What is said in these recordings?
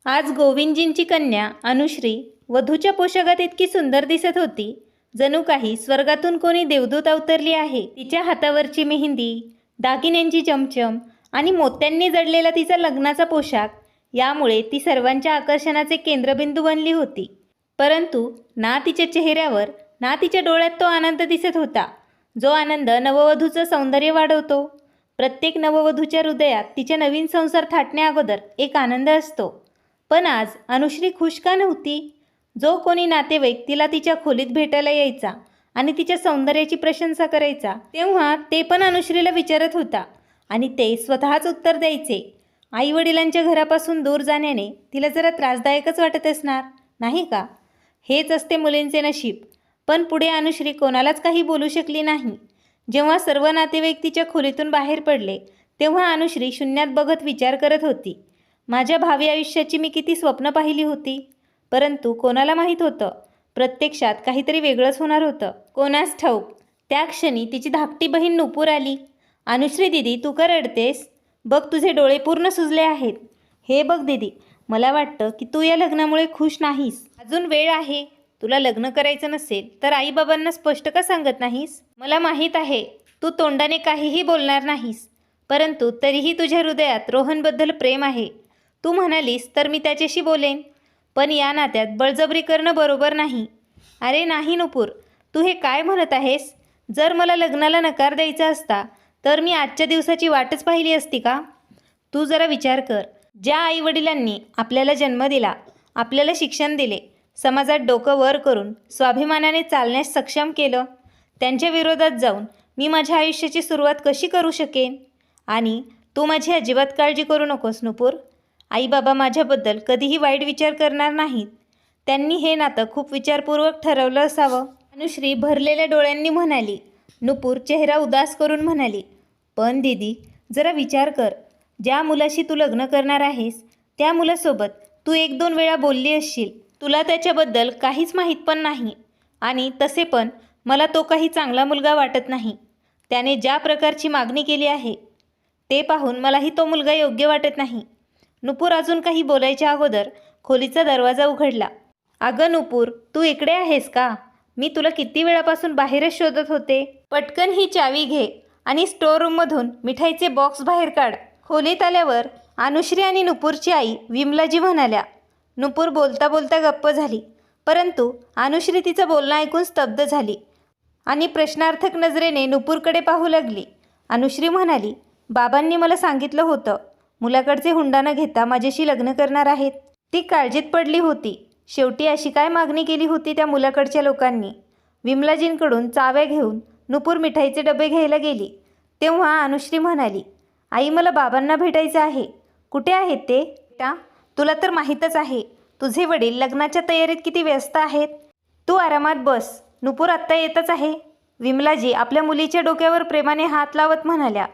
आज गोविंदजींची कन्या अनुश्री वधूच्या पोशाखात इतकी सुंदर दिसत होती, जणू काही स्वर्गातून कोणी देवदूत अवतरली आहे. तिच्या हातावरची मेहंदी, दागिन्यांची चमचम आणि मोत्यांनी जडलेला तिचा लग्नाचा पोशाख यामुळे ती सर्वांच्या आकर्षणाचे केंद्रबिंदू बनली होती. परंतु ना तिच्या चेहऱ्यावर ना तिच्या डोळ्यात तो आनंद दिसत होता, जो आनंद नववधूचं सौंदर्य वाढवतो. प्रत्येक नववधूच्या हृदयात तिच्या नवीन संसार थाटण्याअगोदर एक आनंद असतो. पण आज अनुश्री खुश का नव्हती? जो कोणी नातेवाईक तिला तिच्या खोलीत भेटायला यायचा आणि तिच्या सौंदर्याची प्रशंसा करायचा, तेव्हा ते पण अनुश्रीला विचारत होता आणि ते स्वतःच उत्तर द्यायचे. आईवडिलांच्या घरापासून दूर जाण्याने तिला जरा त्रासदायकच वाटत असणार, नाही का? हेच असते मुलींचे नशीब. पण पुढे अनुश्री कोणालाच काही बोलू शकली नाही. जेव्हा सर्व नातेवाईक तिच्या खोलीतून बाहेर पडले, तेव्हा अनुश्री शून्यात बघत विचार करत होती. माझ्या भावी आयुष्याची मी किती स्वप्न पाहिली होती, परंतु कोणाला माहीत होतं, प्रत्यक्षात काहीतरी वेगळंच होणार होतं. कोणास ठाऊक. त्या क्षणी तिची धाकटी बहीण नुपूर आली. अनुश्री दीदी, तू का रडतेस? बघ, तुझे डोळे पूर्ण सुजले आहेत. हे बघ दीदी, मला वाटतं की तू या लग्नामुळे खुश नाहीस. अजून वेळ आहे. तुला लग्न करायचं नसेल तर आईबाबांना स्पष्ट का सांगत नाहीस? मला माहीत आहे तू तोंडाने काहीही बोलणार नाहीस, परंतु तरीही तुझ्या हृदयात रोहनबद्दल प्रेम आहे. तू म्हणालीस तर मी त्याच्याशी बोलेन, पण या नात्यात बळजबरी करणं बरोबर नाही. अरे नाही नुपूर, तू हे काय म्हणत आहेस? जर मला लग्नाला नकार द्यायचा असता तर मी आजच्या दिवसाची वाटच पाहिली असती का? तू जरा विचार कर. ज्या आईवडिलांनी आपल्याला जन्म दिला, आपल्याला शिक्षण दिले, समाजात डोकं वर करून स्वाभिमानाने चालण्यास सक्षम केलं, त्यांच्या विरोधात जाऊन मी माझ्या आयुष्याची सुरुवात कशी करू शकेन? आणि तू माझी अजिबात काळजी करू नकोस नुपूर. आईबाबा माझ्याबद्दल कधीही वाईट विचार करणार नाहीत. त्यांनी हे नातं खूप विचारपूर्वक ठरवलं असावं. अनुश्री भरलेल्या डोळ्यांनी म्हणाली. नुपूर चेहरा उदास करून म्हणाली, पण दीदी, जरा विचार कर. ज्या मुलाशी तू लग्न करणार आहेस त्या मुलासोबत तू 1-2 वेळा बोलली असशील. तुला त्याच्याबद्दल काहीच माहीत पण नाही. आणि तसे पण मला तो काही चांगला मुलगा वाटत नाही. त्याने ज्या प्रकारची मागणी केली आहे ते पाहून मलाही तो मुलगा योग्य वाटत नाही. नुपूर अजून काही बोलायच्या अगोदर खोलीचा दरवाजा उघडला. अगं नुपूर, तू इकडे आहेस का? मी तुला किती वेळापासून बाहेरच शोधत होते. पटकन ही चावी घे आणि स्टोअर रूममधून मिठाईचे बॉक्स बाहेर काढ. खोलीत आल्यावर अनुश्री आणि नुपूरची आई विमलाजी म्हणाल्या. नुपूर बोलता बोलता गप्प झाली, परंतु अनुश्री तिचं बोलणं ऐकून स्तब्ध झाली आणि प्रश्नार्थक नजरेने नुपूरकडे पाहू लागली. अनुश्री म्हणाली, बाबांनी मला सांगितलं होतं, मुलाकडचे हुंडा न घेता माझ्याशी लग्न करणार आहेत. ती काळजीत पडली होती. शेवटी अशी काय मागणी केली होती त्या मुलाकडच्या लोकांनी? विमलाजींकडून चाव्या घेऊन नुपूर मिठाईचे डबे घ्यायला गेली. तेव्हा अनुश्री म्हणाली, आई, मला बाबांना भेटायचं आहे. कुठे आहेत ते? बेटा, तुला तर माहीतच आहे तुझे वडील लग्नाच्या तयारीत किती व्यस्त आहेत. तू आरामात बस, नुपूर आत्ता येतच आहे. विमलाजी आपल्या मुलीच्या डोक्यावर प्रेमाने हात लावत म्हणाल्या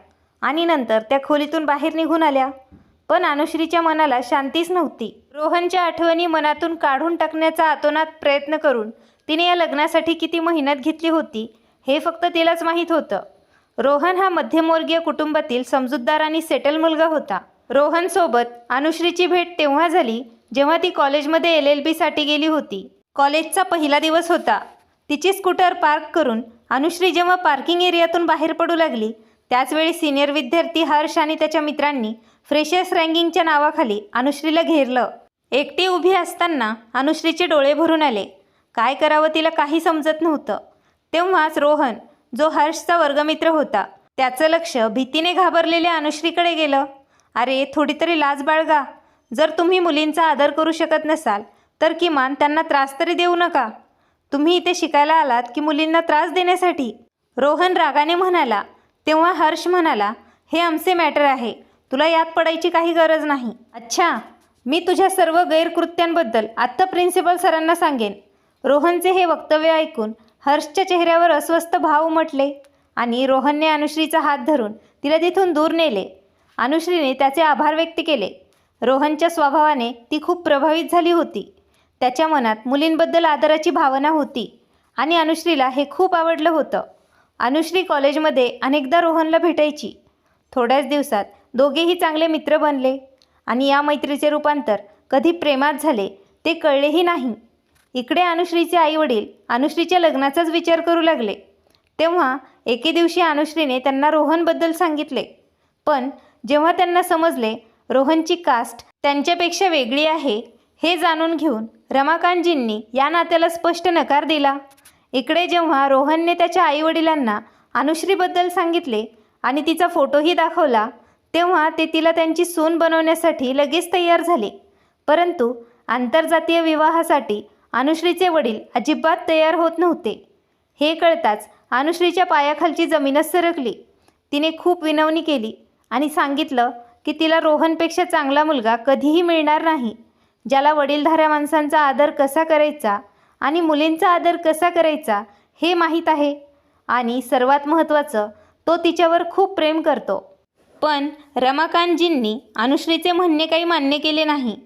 आणि नंतर त्या खोलीतून बाहेर निघून आल्या. पण अनुश्रीच्या मनाला शांतीच नव्हती. रोहनच्या आठवणी मनातून काढून टाकण्याचा आतोनात प्रयत्न करून तिने या लग्नासाठी किती मेहनत घेतली होती हे फक्त तिलाच माहीत होतं. रोहन हा मध्यमवर्गीय कुटुंबातील समजूतदार आणि सेटल मुलगा होता. रोहनसोबत अनुश्रीची भेट तेव्हा झाली जेव्हा ती कॉलेजमध्ये LLB साठी गेली होती. कॉलेजचा पहिला दिवस होता. तिची स्कूटर पार्क करून अनुश्री जेव्हा पार्किंग एरियातून बाहेर पडू लागली, त्याचवेळी सिनियर विद्यार्थी हर्ष आणि त्याच्या मित्रांनी फ्रेशर्स रँकिंगच्या नावाखाली अनुश्रीला घेरलं. एकटी उभी असताना अनुश्रीचे डोळे भरून आले. काय करावं तिला काही समजत नव्हतं. तेव्हाच रोहन, जो हर्षचा वर्गमित्र होता, त्याचं लक्ष भीतीने घाबरलेल्या अनुश्रीकडे गेलं. अरे, थोडी तरी लाज बाळगा. जर तुम्ही मुलींचा आदर करू शकत नसाल तर किमान त्यांना त्रास तरी देऊ नका. तुम्ही इथे शिकायला आलात की मुलींना त्रास देण्यासाठी? रोहन रागाने म्हणाला. तेव्हा हर्ष म्हणाला, हे आमचे मॅटर आहे, तुला यात पडायची काही गरज नाही. अच्छा, मी तुझ्या सर्व गैरकृत्यांबद्दल आत्ता प्रिन्सिपल सरांना सांगेन. रोहनचे हे वक्तव्य ऐकून हर्षच्या चेहऱ्यावर अस्वस्थ भाव उमटले आणि रोहनने अनुश्रीचा हात धरून तिला तिथून दूर नेले. अनुश्रीने त्याचे आभार व्यक्त केले. रोहनच्या स्वभावाने ती खूप प्रभावित झाली होती. त्याच्या मनात मुलींबद्दल आदराची भावना होती आणि अनुश्रीला हे खूप आवडलं होतं. अनुश्री कॉलेजमध्ये अनेकदा रोहनला भेटायची. थोड्याच दिवसात दोघेही चांगले मित्र बनले आणि या मैत्रीचे रूपांतर कधी प्रेमात झाले ते कळलेही नाही. इकडे अनुश्रीचे आईवडील अनुश्रीच्या लग्नाचाच विचार करू लागले. तेव्हा एके दिवशी अनुश्रीने त्यांना रोहनबद्दल सांगितले. पण जेव्हा त्यांना समजले रोहनची कास्ट त्यांच्यापेक्षा वेगळी आहे हे जाणून घेऊन रमाकांतजींनी या नात्याला स्पष्ट नकार दिला. इकडे जेव्हा रोहनने त्याच्या आईवडिलांना अनुश्रीबद्दल सांगितले आणि तिचा फोटोही दाखवला तेव्हा ते तिला त्यांची सून बनवण्यासाठी लगेच तयार झाले. परंतु आंतरजातीय विवाहासाठी अनुश्रीचे वडील अजिबात तयार होत नव्हते. हे कळताच अनुश्रीच्या पायाखालची जमीनच सरकली. तिने खूप विनवणी केली आणि सांगितलं की तिला रोहनपेक्षा चांगला मुलगा कधीही मिळणार नाही, ज्याला वडीलधाऱ्या माणसांचा आदर कसा करायचा आणि मुलींचा आदर कसा करायचा हे माहीत आहे आणि सर्वात महत्त्वाचं तो तिच्यावर खूप प्रेम करतो. पण रमाकांतजींनी अनुश्रीचे म्हणणे काही मान्य केले नाही.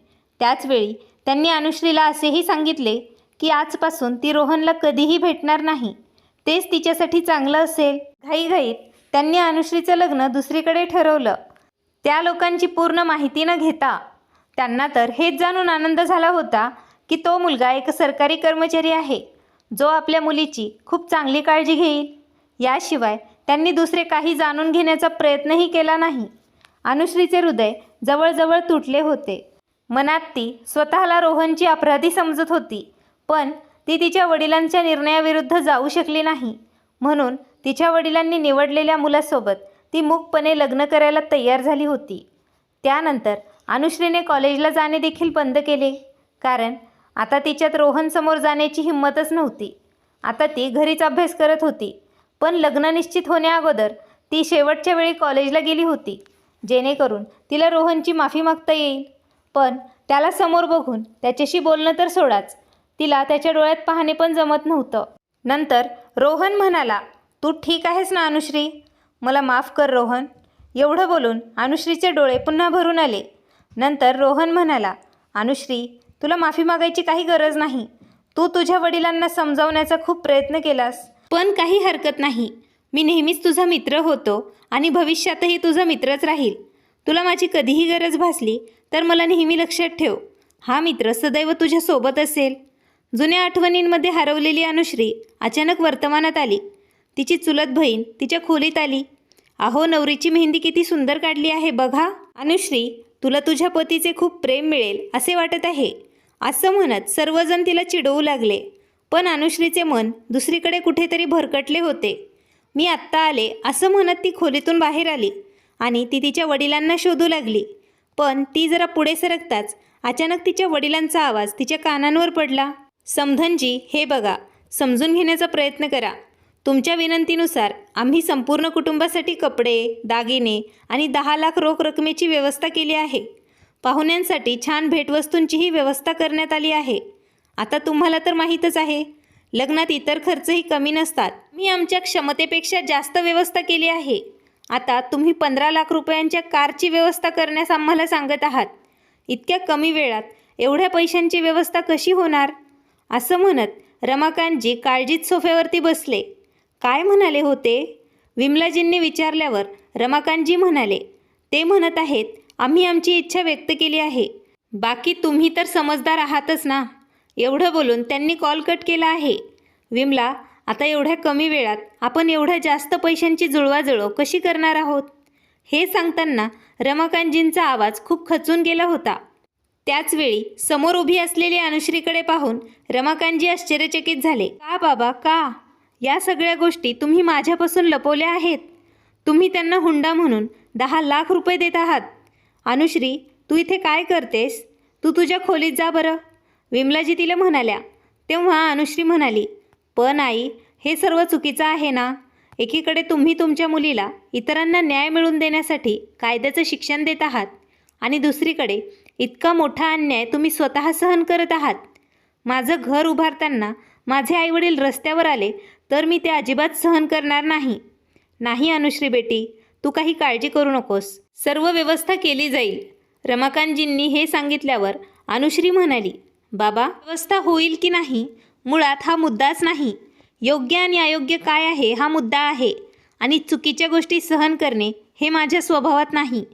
त्याचवेळी त्यांनी अनुश्रीला असेही सांगितले की आजपासून ती रोहनला कधीही भेटणार नाही, तेच तिच्यासाठी चांगलं असेल. घाईघाईत त्यांनी अनुश्रीचं लग्न दुसरीकडे ठरवलं. त्या लोकांची पूर्ण माहिती न घेता त्यांना तर हेच जाणून आनंद झाला होता की तो मुलगा एक सरकारी कर्मचारी आहे जो आपल्या मुलीची खूप चांगली काळजी घेईल. याशिवाय त्यांनी दुसरे काही जाणून घेण्याचा प्रयत्नही केला नाही. अनुश्रीचे हृदय जवळजवळ तुटले होते. मनात ती स्वतःला रोहनची अपराधी समजत होती, पण ती तिच्या वडिलांच्या निर्णयाविरुद्ध जाऊ शकली नाही. म्हणून तिच्या वडिलांनी निवडलेल्या मुलासोबत ती मूकपणे लग्न करायला तयार झाली होती. त्यानंतर अनुश्रीने कॉलेजला जाणे देखील बंद केले, कारण आता तिच्यात रोहनसमोर जाण्याची हिंमतच नव्हती. आता ती घरीच अभ्यास करत होती. पण लग्न निश्चित होण्याअगोदर ती शेवटच्या वेळी कॉलेजला गेली होती, जेणेकरून तिला रोहनची माफी मागता येईल. पण त्याला समोर बघून त्याच्याशी बोलणं तर सोडाच, तिला त्याच्या डोळ्यात पाहणे पण जमत नव्हतं. नंतर रोहन म्हणाला, तू ठीक आहेस ना अनुश्री? मला माफ कर रोहन. एवढं बोलून अनुश्रीचे डोळे पुन्हा भरून आले. नंतर रोहन म्हणाला, अनुश्री, तुला माफी मागायची काही गरज नाही. तू तुझ्या वडिलांना समजावण्याचा खूप प्रयत्न केलास, पण काही हरकत नाही. मी नेहमीच तुझा मित्र होतो आणि भविष्यातही तुझा मित्रच राहील. तुला माझी कधीही गरज भासली तर मला नेहमी लक्षात ठेव. हा मित्र सदैव तुझ्यासोबत असेल. जुन्या आठवणींमध्ये हरवलेली अनुश्री अचानक वर्तमानात आली. तिची चुलत बहीण तिच्या खोलीत आली. अहो, नवरीची मेहंदी किती सुंदर काढली आहे बघा. अनुश्री, तुला तुझ्या पतीचे खूप प्रेम मिळेल असे वाटत आहे, असं म्हणत सर्वजण तिला चिडवू लागले. पण अनुश्रीचे मन दुसरीकडे कुठेतरी भरकटले होते. मी आत्ता आले असं म्हणत ती खोलीतून बाहेर आली आणि ती तिच्या वडिलांना शोधू लागली. पण ती जरा पुढे सरकताच अचानक तिच्या वडिलांचा आवाज तिच्या कानांवर पडला. समधनजी, हे बघा, समजून घेण्याचा प्रयत्न करा. तुमच्या विनंतीनुसार आम्ही संपूर्ण कुटुंबासाठी कपडे, दागिने आणि 10 लाख रोख रकमेची व्यवस्था केली आहे. पाहुण्यांसाठी छान भेटवस्तूंचीही व्यवस्था करण्यात आली आहे. आता तुम्हाला तर माहीतच आहे, लग्नात इतर खर्चही कमी नसतात. मी आमच्या क्षमतेपेक्षा जास्त व्यवस्था केली आहे. आता तुम्ही 15 लाख रुपयांच्या कारची व्यवस्था करण्यास आम्हाला सांगत आहात. इतक्या कमी वेळात एवढ्या पैशांची व्यवस्था कशी होणार? असं म्हणत रमाकांतजी काळजीत सोफ्यावरती बसले. काय म्हणाले होते? विमलाजींनी विचारल्यावर रमाकांतजी म्हणाले, ते म्हणत आहेत, आम्ही आमची इच्छा व्यक्त केली आहे. बाकी तुम्ही तर समजदार आहातच ना. एवढं बोलून त्यांनी कॉल कट केला आहे. विमला, आता एवढ्या कमी वेळात आपण एवढ्या जास्त पैशांची जुळवाजुळव कशी करणार आहोत? हे सांगताना रमाकांतजींचा आवाज खूप खचून गेला होता. त्याचवेळी समोर उभी असलेली अनुश्रीकडे पाहून रमाकांतजी आश्चर्यचकित झाले. का बाबा, का? या सगळ्या गोष्टी तुम्ही माझ्यापासून लपवल्या आहेत. तुम्ही त्यांना हुंडा म्हणून 10 लाख रुपये देत आहात. अनुश्री, तू इथे काय करतेस? तू तुझ्या खोलीत जा बरं, विमलाजी तिला म्हणाल्या. तेव्हा अनुश्री म्हणाली, पण आई, हे सर्व चुकीचं आहे ना. एकीकडे तुम्ही तुमच्या मुलीला इतरांना न्याय मिळवून देण्यासाठी कायद्याचं शिक्षण देत आहात आणि दुसरीकडे इतका मोठा अन्याय तुम्ही स्वतः सहन करत आहात. माझं घर उभारताना माझे आईवडील रस्त्यावर आले तर मी ते अजिबात सहन करणार नाही. नाही अनुश्री बेटी, तू काही काळजी करू नकोस, सर्व व्यवस्था केली जाईल. रमाकांतजींनी हे सांगितल्यावर अनुश्री म्हणाली, बाबा, व्यवस्था होईल की नाही मुळात हा मुद्दाच नाही. योग्य आणि अयोग्य काय आहे हा मुद्दा आहे आणि चुकीच्या गोष्टी सहन करणे हे माझ्या स्वभावात नाही.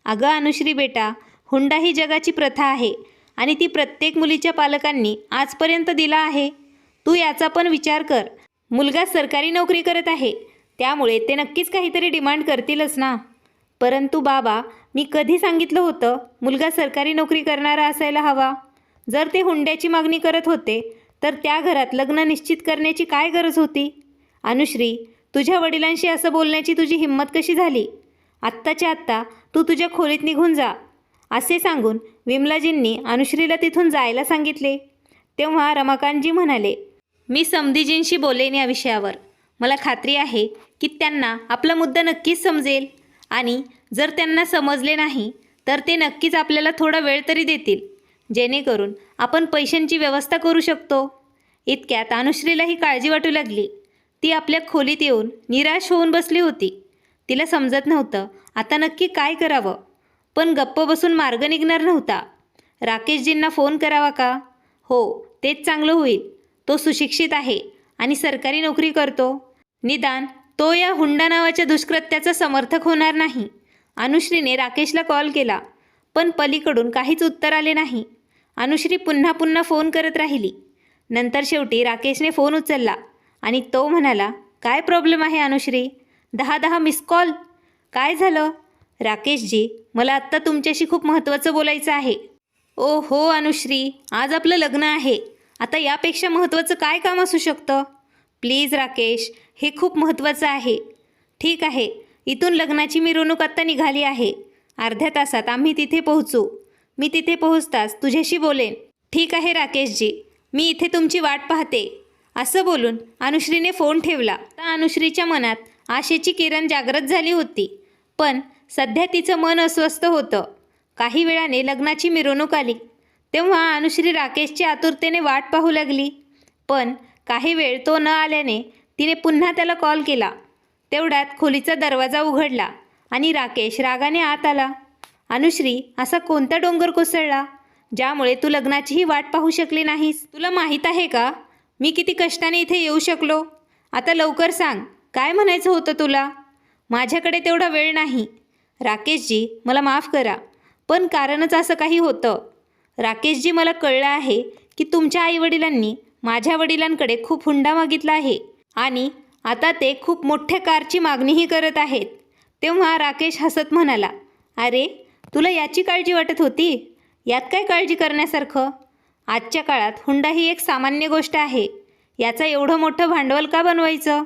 अगं अनुश्री बेटा, हुंडा ही जगाची प्रथा आहे आणि ती प्रत्येक मुलीच्या पालकांनी आजपर्यंत दिला आहे. तू याचा पण विचार कर. मुलगा सरकारी नोकरी करत आहे, त्यामुळे ते नक्कीच काहीतरी डिमांड करतीलच ना. परंतु बाबा, मी कधी सांगितलं होतं मुलगा सरकारी नोकरी करणारा असायला हवा? जर ते हुंड्याची मागणी करत होते तर त्या घरात लग्न निश्चित करण्याची काय गरज होती? अनुश्री, तुझ्या वडिलांशी असं बोलण्याची तुझी हिंमत कशी झाली? आत्ताच्या आत्ता तू तुझ्या खोलीत निघून जा, असे सांगून विमलाजींनी अनुश्रीला तिथून जायला सांगितले. तेव्हा रमाकांतजी म्हणाले, मी समधीजींशी बोलेन या विषयावर. मला खात्री आहे की त्यांना आपला मुद्दा नक्कीच समजेल आणि जर त्यांना समजले नाही तर ते नक्कीच आपल्याला थोडा वेळ तरी देतील, जेणेकरून आपण पैशांची व्यवस्था करू शकतो. इतक्यात अनुश्रीलाही काळजी वाटू लागली. ती आपल्या खोलीत येऊन निराश होऊन बसली होती. तिला समजत नव्हतं आता नक्की काय करावं. पण गप्प बसून मार्ग निघणार नव्हता. राकेशजींना फोन करावा का? हो, तेच चांगलं होईल. तो सुशिक्षित आहे आणि सरकारी नोकरी करतो. निदान तो या हुंडा नावाच्या दुष्कृत्याचा समर्थक होणार नाही. अनुश्रीने राकेशला कॉल केला, पण पलीकडून काहीच उत्तर आले नाही. अनुश्री पुन्हा पुन्हा फोन करत राहिली. नंतर शेवटी राकेशने फोन उचलला आणि तो म्हणाला, काय प्रॉब्लेम आहे अनुश्री? 10 miss call? काय झालं? राकेशजी, मला आत्ता तुमच्याशी खूप महत्त्वाचं बोलायचं आहे. ओ हो अनुश्री, आज आपलं लग्न आहे. आता यापेक्षा महत्त्वाचं काय काम असू शकतं? प्लीज राकेश, हे खूप महत्त्वाचं आहे. ठीक आहे, इथून लग्नाची मिरवणूक आत्ता निघाली आहे. अर्ध्या तासात आम्ही तिथे पोहोचू. मी तिथे पोहोचताच तुझ्याशी बोलेन. ठीक आहे राकेशजी, मी इथे तुमची वाट पाहते. असं बोलून अनुश्रीने फोन ठेवला. आता अनुश्रीच्या मनात आशेची किरण जागृत झाली होती, पण सध्या तिचं मन अस्वस्थ होतं. काही वेळाने लग्नाची मिरवणूक आली. तेव्हा अनुश्री राकेशची आतुरतेने वाट पाहू लागली. पण काही वेळ तो न आल्याने तिने पुन्हा त्याला कॉल केला. तेवढ्यात खोलीचा दरवाजा उघडला आणि राकेश रागाने आत आला. अनुश्री, असा कोणता डोंगर कोसळला ज्यामुळे तू लग्नाचीही वाट पाहू शकली नाहीस? तुला माहीत आहे का मी किती कष्टाने इथे येऊ शकलो? आता लवकर सांग, काय म्हणायचं होतं तुला? माझ्याकडे तेवढा वेळ नाही. राकेशजी, मला माफ करा, पण कारणच असं काही होतं. राकेशजी, मला कळलं आहे की तुमच्या आईवडिलांनी माझ्या वडिलांकडे खूप हुंडा मागितला आहे आणि आता ते खूप मोठ्या कारची मागणीही करत आहेत. तेव्हा राकेश हसत म्हणाला, अरे, तुला याची काळजी वाटत होती? यात काय काळजी करण्यासारखं? आजच्या काळात हुंडा ही एक सामान्य गोष्ट आहे. याचं एवढं मोठं भांडवल का बनवायचं?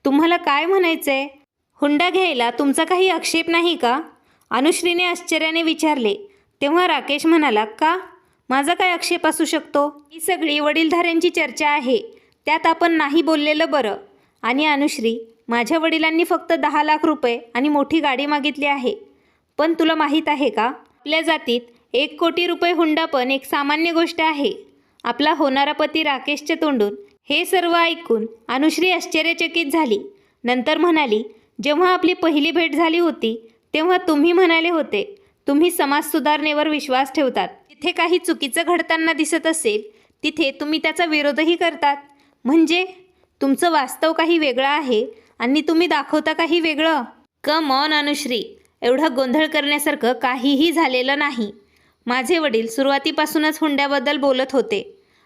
तुम्हाला काय म्हणायचं आहे? हुंडा घ्यायला तुमचा काही आक्षेप नाही का? अनुश्रीने आश्चर्याने विचारले. तेव्हा राकेश म्हणाला, का? माझा काय आक्षेप असू शकतो? ही सगळी वडीलधाऱ्यांची चर्चा आहे, त्यात आपण नाही बोललेलं बरं. आणि अनुश्री, माझ्या वडिलांनी फक्त 10 लाख रुपये आणि मोठी गाडी मागितली आहे. पण तुला माहीत आहे का, आपल्या जातीत 1 कोटी रुपये हुंडा पण एक सामान्य गोष्ट आहे. आपला होणारा पती राकेशच्या तोंडून हे सर्व ऐकून अनुश्री आश्चर्यचकित झाली. नंतर म्हणाली, जेव्हा आपली पहिली भेट झाली होती तेव्हा तुम्ही म्हणाले होते तुम्ही समाज सुधारणेवर विश्वास ठेवतात. तिथे काही चुकीचं घडताना दिसत असेल तिथे तुम्ही त्याचा विरोधही करतात. म्हणजे तुमचं वास्तव काही वेगळं आहे आणि तुम्ही दाखवता काही वेगळं. कम ऑन अनुश्री, एवढा गोंधळ करण्यासारखं काहीही झालेलं नाही. माझे वडील सुरुवातीपासूनच हुंड्याबद्दल बोलत होते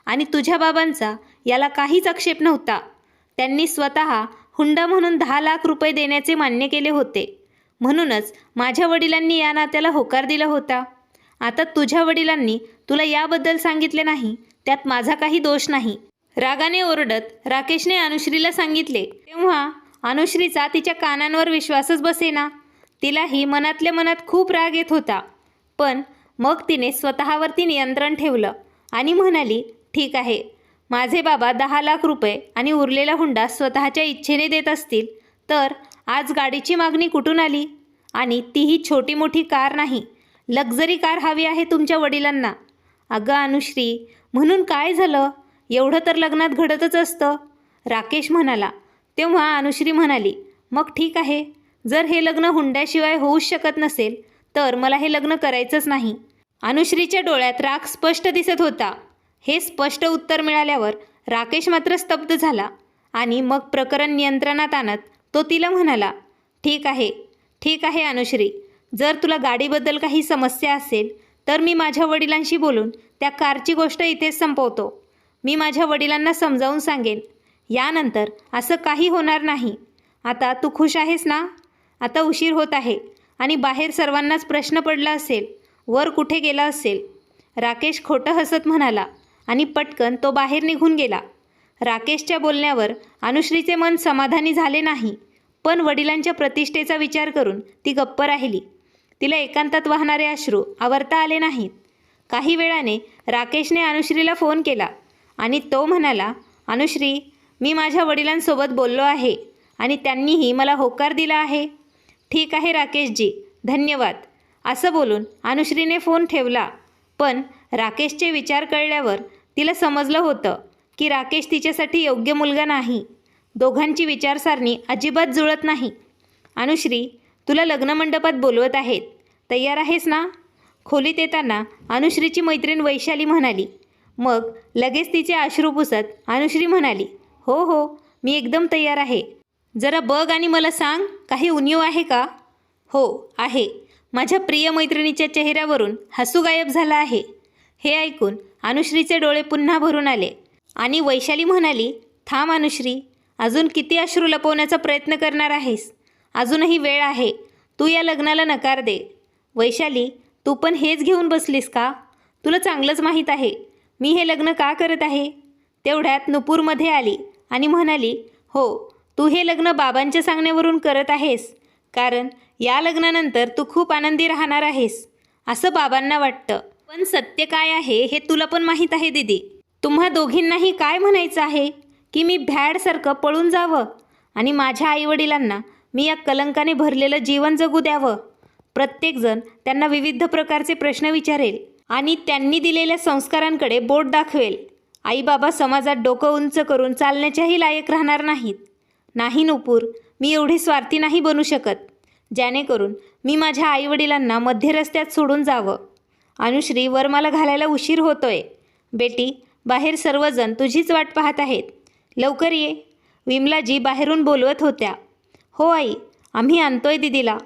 आणि तुझ्या बाबांचा याला काहीच आक्षेप नव्हता. त्यांनी स्वतः हुंडा म्हणून 10 लाख रुपये देण्याचे मान्य केले होते. म्हणूनच माझ्या वडिलांनी या नात्याला होकार दिला होता. आता तुझ्या वडिलांनी तुला याबद्दल सांगितले नाही, त्यात माझा काही दोष नाही. रागाने ओरडत राकेशने अनुश्रीला सांगितले. तेव्हा अनुश्रीचा तिच्या कानांवर विश्वासच बसेना. तिलाही मनातल्या मनात खूप राग येत होता. पण मग तिने स्वतःवरती नियंत्रण ठेवलं आणि म्हणाली, ठीक आहे, माझे बाबा 10 लाख रुपये आणि उरलेला हुंडा स्वतःच्या इच्छेने देत असतील तर आज गाडीची मागणी कुठून आली? आणि तीही छोटी मोठी कार नाही, लक्झरी कार हवी आहे तुमच्या वडिलांना. अगं अनुश्री, म्हणून काय झालं? एवढं तर लग्नात घडतच असतं, राकेश म्हणाला. तेव्हा अनुश्री म्हणाली, मग ठीक आहे, जर हे लग्न हुंड्याशिवाय होऊच शकत नसेल तर मला हे लग्न करायचंच नाही. अनुश्रीच्या डोळ्यात राग स्पष्ट दिसत होता. हे स्पष्ट उत्तर मिळाल्यावर राकेश मात्र स्तब्ध झाला आणि मग प्रकरण नियंत्रणात आणत तो तिला म्हणाला, ठीक आहे अनुश्री, जर तुला गाडीबद्दल काही समस्या असेल तर मी माझ्या वडिलांशी बोलून त्या कारची गोष्ट इथेच संपवतो. मी माझ्या वडिलांना समजावून सांगेन. यानंतर असं काही होणार नाही. आता तू खुश आहेस ना? आता उशीर होत आहे आणि बाहेर सर्वांनाच प्रश्न पडला असेल, वर कुठे गेला असेल. राकेश खोटं हसत म्हणाला आणि पटकन तो बाहेर निघून गेला. राकेशच्या बोलण्यावर अनुश्रीचे मन समाधानी झाले नाही, पण वडिलांच्या प्रतिष्ठेचा विचार करून ती गप्प राहिली. तिला एकांतात वाहणारे अश्रू आवरता आले नाहीत. काही वेळाने राकेशने अनुश्रीला फोन केला आणि तो म्हणाला, अनुश्री, मी माझ्या वडिलांसोबत बोललो आहे आणि त्यांनीही मला होकार दिला आहे. ठीक आहे राकेशजी, धन्यवाद, असं बोलून अनुश्रीने फोन ठेवला. पण राकेशचे विचार कळल्यावर तिला समजलं होतं की राकेश तिच्यासाठी योग्य मुलगा नाही. दोघांची विचारसारणी अजिबात जुळत नाही. अनुश्री, तुला लग्नमंडपात बोलवत आहेत, तयार आहेस ना? खोलीत येताना अनुश्रीची मैत्रीण वैशाली म्हणाली. मग लगेच तिचे अश्रू पुसत अनुश्री म्हणाली, हो हो, मी एकदम तयार आहे. जरा बघ आणि मला सांग, काही उणीव आहे का? हो आहे. माझ्या प्रिय मैत्रिणीच्या चेहऱ्यावरून हसू गायब झाला आहे. हे ऐकून अनुश्रीचे डोळे पुन्हा भरून आले आणि वैशाली म्हणाली, थांब अनुश्री, अजून किती अश्रू लपवण्याचा प्रयत्न करणार आहेस? अजूनही वेळ आहे. तू या लग्नाला नकार दे. वैशाली, तू पण हेच घेऊन बसलीस का? तुला चांगलंच माहीत आहे मी हे लग्न का करत आहे. तेवढ्यात नुपूरमध्ये आली आणि म्हणाली, हो, तू हे लग्न बाबांच्या सांगण्यावरून करत आहेस, कारण या लग्नानंतर तू खूप आनंदी राहणार आहेस असं बाबांना वाटतं. पण सत्य काय आहे हे तुला पण माहीत आहे दीदी. तुम्हा दोघींनाही काय म्हणायचं आहे की मी भ्याडसारखं पळून जावं आणि माझ्या आईवडिलांना मी या कलंकाने भरलेलं जीवन जगू द्यावं. प्रत्येकजण त्यांना विविध प्रकारचे प्रश्न विचारेल आणि त्यांनी दिलेल्या संस्कारांकडे बोट दाखवेल. आईबाबा समाजात डोकं उंच करून चालण्याच्याही लायक राहणार नाहीत. नाही नुपूर, मी एवढी स्वार्थी नाही बनू शकत जेणेकरून मी माझ्या आईवडिलांना मध्यरस्त्यात सोडून जावं. अनुश्री, वरमाला घालायला उशीर होतोय. बेटी, बाहेर सर्वजण तुझीच वाट पाहत आहेत, लवकर ये. विमलाजी बाहेरून बोलवत होत्या. हो आई, आम्ही आणतोय दीदीला,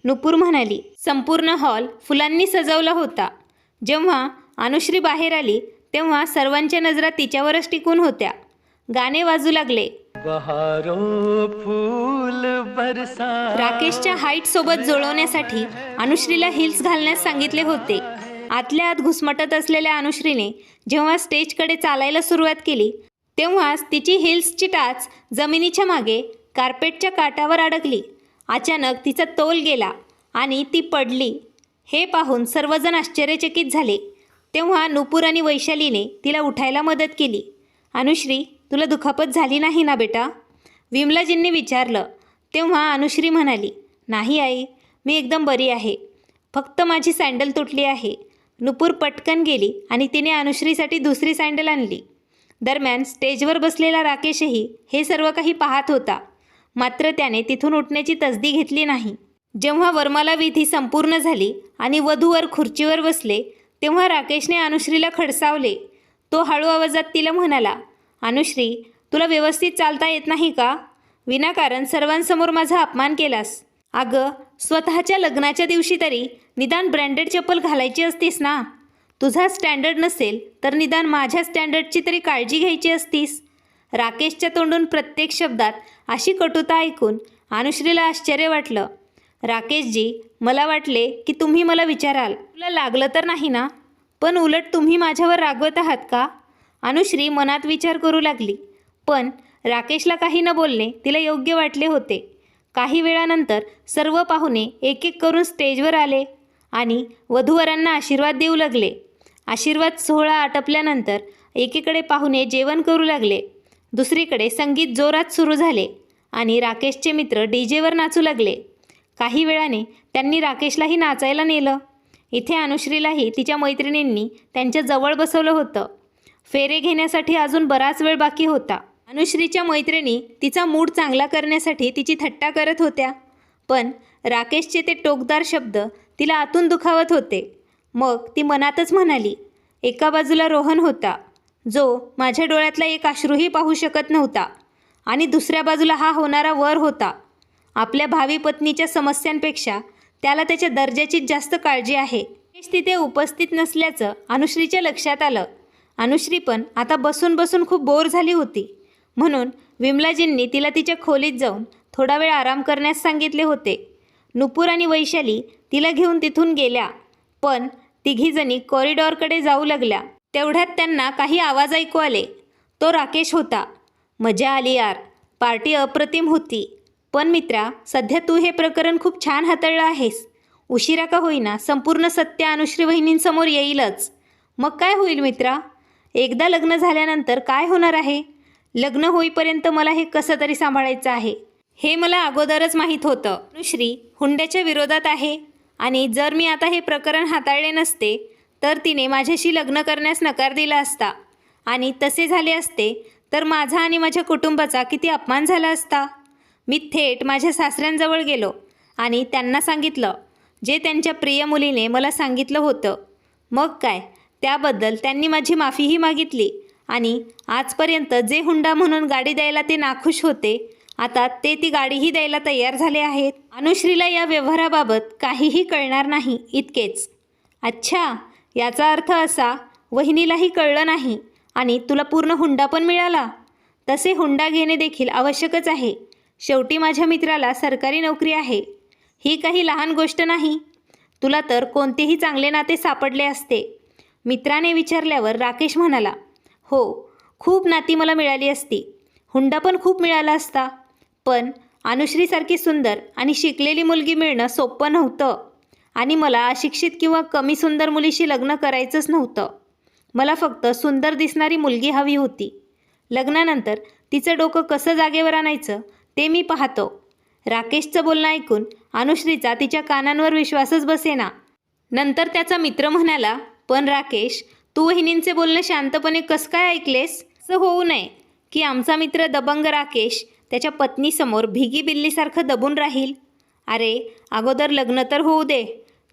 नुपूर म्हणाली. संपूर्ण हॉल फुलांनी सजवला होता. जेव्हा अनुश्री बाहेर आली तेव्हा सर्वांच्या नजरा तिच्यावरच टिकून होत्या. गाणे वाजू लागले. राकेशच्या हाईट सोबत जुळवण्यासाठी अनुश्रीला हिल्स घालण्यास सांगितले होते. आतल्या आत घुसमटत असलेल्या अनुश्रीने जेव्हा स्टेजकडे चालायला सुरुवात केली तेव्हाच तिची हिल्सची टाच जमिनीच्या मागे कार्पेटच्या काठावर अडकली. अचानक तिचा तोल गेला आणि ती पडली. हे पाहून सर्वजण आश्चर्यचकित झाले. तेव्हा नुपूर आणि वैशालीने तिला उठायला मदत केली. अनुश्री, तुला दुखापत झाली नाही ना बेटा? विमलाजींनी विचारलं. तेव्हा अनुश्री म्हणाली, नाही आई, मी एकदम बरी आहे, फक्त माझी सँडल तुटली आहे. नुपूर पटकन गेली आणि तिने अनुश्रीसाठी दुसरी सँडल आणली. दरम्यान स्टेजवर बसलेला राकेशही हे सर्व काही पाहत होता, मात्र त्याने तिथून उठण्याची तसदी घेतली नाही. जेव्हा वरमाला विधी संपूर्ण झाली आणि वधूवर खुर्चीवर बसले तेव्हा राकेशने अनुश्रीला खडसावले. तो हळू आवाजात तिला म्हणाला, अनुश्री, तुला व्यवस्थित चालता येत नाही का? विनाकारण सर्वांसमोर माझा अपमान केलास. अगं, स्वतःच्या लग्नाच्या दिवशी तरी निदान ब्रँडेड चप्पल घालायची असतीस ना. तुझा स्टँडर्ड नसेल तर निदान माझ्या स्टँडर्डची तरी काळजी घ्यायची असतीस. राकेशच्या तोंडून प्रत्येक शब्दात अशी कटुता ऐकून अनुश्रीला आश्चर्य वाटलं. राकेशजी, मला वाटले की तुम्ही मला विचाराल, तुला लागलं तर नाही ना? पण उलट तुम्ही माझ्यावर रागवत आहात का? अनुश्री मनात विचार करू लागली. पण राकेशला काही न बोलणे तिला योग्य वाटले होते. काही वेळानंतर सर्व पाहुणे एक एक करून स्टेजवर आले आणि वधूवरांना आशीर्वाद देऊ लागले. आशीर्वाद सोहळा आटपल्यानंतर एकीकडे पाहुणे जेवण करू लागले, दुसरीकडे संगीत जोरात सुरू झाले आणि राकेशचे मित्र डीजेवर नाचू लागले. काही वेळाने त्यांनी राकेशलाही नाचायला नेलं. इथे अनुश्रीलाही तिच्या मैत्रिणींनी त्यांच्या जवळ बसवलं होतं. फेरे घेण्यासाठी अजून बराच वेळ बाकी होता. अनुश्रीच्या मैत्रिणी तिचा मूड चांगला करण्यासाठी तिची थट्टा करत होत्या, पण राकेशचे ते टोकदार शब्द तिला आतून दुखावत होते. मग ती मनातच म्हणाली, एका बाजूला रोहन होता, जो माझ्या डोळ्यातला एक अश्रूही पाहू शकत नव्हता, आणि दुसऱ्या बाजूला हा होणारा वर होता. आपल्या भावी पत्नीच्या समस्यांपेक्षा त्याला त्याच्या दर्जाचीच जास्त काळजी आहे. हे तिथे उपस्थित नसल्याचं अनुश्रीच्या लक्षात आलं. अनुश्री पण आता बसून बसून खूप बोर झाली होती. म्हणून विमलाजींनी तिला तिच्या खोलीत जाऊन थोडा वेळ आराम करण्यास सांगितले होते. नुपूर आणि वैशाली तिला घेऊन तिथून गेल्या, पण तिघीजणी कॉरिडॉरकडे जाऊ लागल्या. तेवढ्यात त्यांना काही आवाज ऐकू आले. तो राकेश होता. मजा आली यार, पार्टी अप्रतिम होती. पण मित्रा, सध्या तू हे प्रकरण खूप छान हाताळलं आहेस. उशिरा का होईना संपूर्ण सत्य अनुश्री वहिनींसमोर येईलच. मग काय होईल मित्रा? एकदा लग्न झाल्यानंतर काय होणार आहे? लग्न होईपर्यंत मला हे कसं तरी सांभाळायचं आहे, हे मला अगोदरच माहीत होतं. अनुश्री हुंड्याच्या विरोधात आहे आणि जर मी आता हे प्रकरण हाताळले नसते तर तिने माझ्याशी लग्न करण्यास नकार दिला असता आणि तसे झाले असते तर माझा आणि माझ्या कुटुंबाचा किती अपमान झाला असता. मी थेट माझ्या सासऱ्यांजवळ गेलो आणि त्यांना सांगितलं जे त्यांच्या प्रिय मुलीने मला सांगितलं होतं. मग काय, त्याबद्दल त्यांनी माझी माफीही मागितली आणि आजपर्यंत जे हुंडा म्हणून गाडी द्यायला ते नाखुश होते, आता ते ती गाडीही द्यायला तयार झाले आहेत. अनुश्रीला या व्यवहाराबाबत काहीही कळणार नाही इतकेच. अच्छा, याचा अर्थ असा वहिनीलाही कळलं नाही आणि तुला पूर्ण हुंडा पण मिळाला. तसे हुंडा घेणे देखील आवश्यकच आहे. शेवटी माझ्या मित्राला सरकारी नोकरी आहे. ही काही लहान गोष्ट नाही. तुला तर कोणतेही चांगले नाते सापडले असते. मित्राने विचारल्यावर राकेश म्हणाला, हो, खूप नाती मला मिळाली असती. हुंडा पण खूप मिळाला असता. पण अनुश्रीसारखी सुंदर आणि शिकलेली मुलगी मिळणं सोपं नव्हतं आणि मला अशिक्षित किंवा कमी सुंदर मुलीशी लग्न करायचंच नव्हतं. मला फक्त सुंदर दिसणारी मुलगी हवी होती. लग्नानंतर तिचं डोकं कसं जागेवर आणायचं ते मी पाहतो. राकेशचं बोलणं ऐकून अनुश्रीचा तिच्या कानांवर विश्वासच बसेना. नंतर त्याचा मित्र म्हणाला, पण राकेश, तू वहिनींचे बोलणं शांतपणे कसं काय ऐकलेस? असं होऊ नये की आमचा मित्र दबंग राकेश त्याच्या पत्नीसमोर भिगी बिल्लीसारखं दबून राहील. अरे, अगोदर लग्न तर होऊ दे.